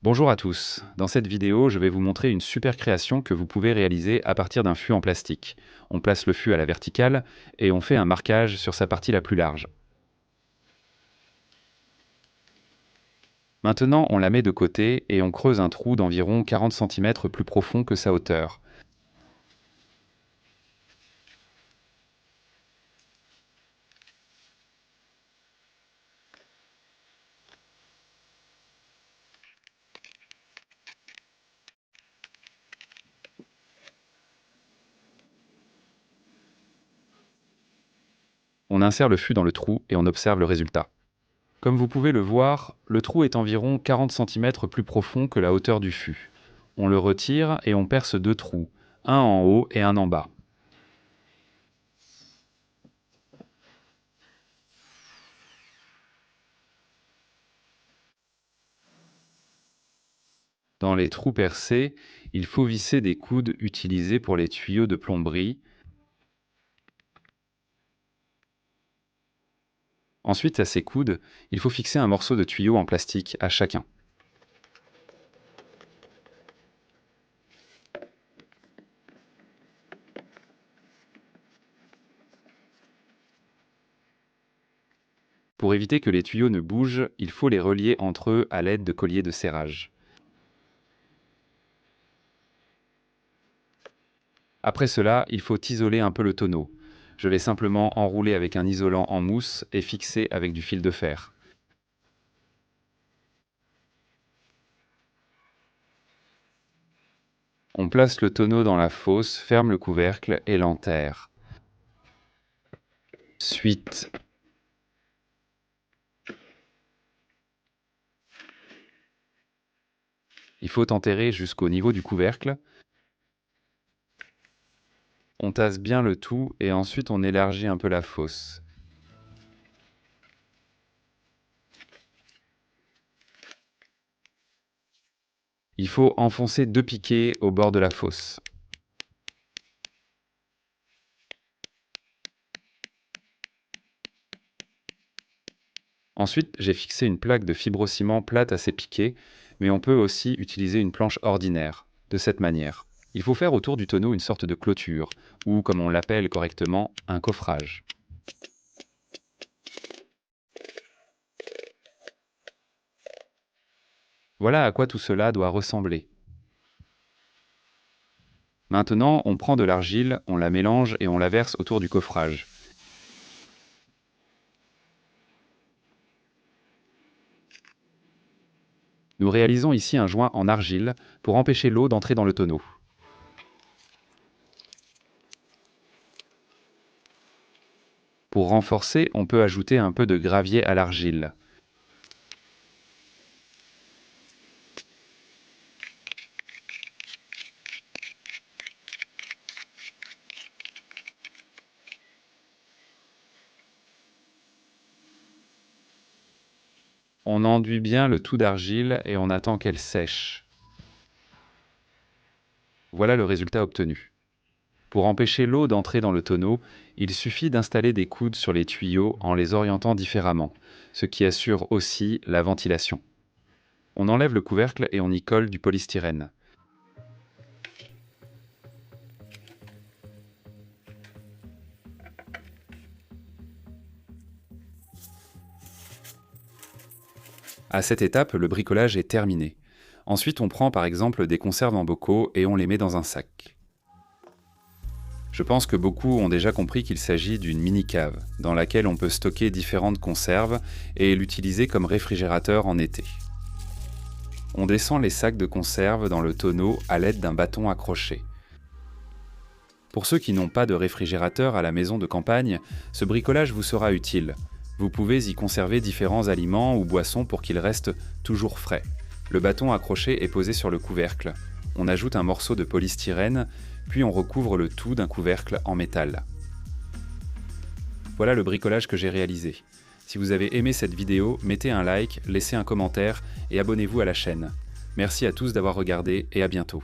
Bonjour à tous, dans cette vidéo je vais vous montrer une super création que vous pouvez réaliser à partir d'un fût en plastique. On place le fût à la verticale et on fait un marquage sur sa partie la plus large. Maintenant on la met de côté et on creuse un trou d'environ 40 cm plus profond que sa hauteur. On insère le fût dans le trou et on observe le résultat. Comme vous pouvez le voir, le trou est environ 40 cm plus profond que la hauteur du fût. On le retire et on perce deux trous, un en haut et un en bas. Dans les trous percés, il faut visser des coudes utilisés pour les tuyaux de plomberie. Ensuite, à ces coudes, il faut fixer un morceau de tuyau en plastique à chacun. Pour éviter que les tuyaux ne bougent, il faut les relier entre eux à l'aide de colliers de serrage. Après cela, il faut isoler un peu le tonneau. Je l'ai simplement enroulé avec un isolant en mousse et fixé avec du fil de fer. On place le tonneau dans la fosse, ferme le couvercle et l'enterre. Ensuite, il faut enterrer jusqu'au niveau du couvercle. On tasse bien le tout et ensuite on élargit un peu la fosse. Il faut enfoncer deux piquets au bord de la fosse. Ensuite, j'ai fixé une plaque de fibrociment plate à ces piquets, mais on peut aussi utiliser une planche ordinaire, de cette manière. Il faut faire autour du tonneau une sorte de clôture, ou comme on l'appelle correctement, un coffrage. Voilà à quoi tout cela doit ressembler. Maintenant, on prend de l'argile, on la mélange et on la verse autour du coffrage. Nous réalisons ici un joint en argile pour empêcher l'eau d'entrer dans le tonneau. Pour renforcer, on peut ajouter un peu de gravier à l'argile. On enduit bien le tout d'argile et on attend qu'elle sèche. Voilà le résultat obtenu. Pour empêcher l'eau d'entrer dans le tonneau, il suffit d'installer des coudes sur les tuyaux en les orientant différemment, ce qui assure aussi la ventilation. On enlève le couvercle et on y colle du polystyrène. À cette étape, le bricolage est terminé. Ensuite, on prend par exemple des conserves en bocaux et on les met dans un sac. Je pense que beaucoup ont déjà compris qu'il s'agit d'une mini-cave, dans laquelle on peut stocker différentes conserves et l'utiliser comme réfrigérateur en été. On descend les sacs de conserve dans le tonneau à l'aide d'un bâton accroché. Pour ceux qui n'ont pas de réfrigérateur à la maison de campagne, ce bricolage vous sera utile. Vous pouvez y conserver différents aliments ou boissons pour qu'ils restent toujours frais. Le bâton accroché est posé sur le couvercle. On ajoute un morceau de polystyrène, puis on recouvre le tout d'un couvercle en métal. Voilà le bricolage que j'ai réalisé. Si vous avez aimé cette vidéo, mettez un like, laissez un commentaire et abonnez-vous à la chaîne. Merci à tous d'avoir regardé et à bientôt.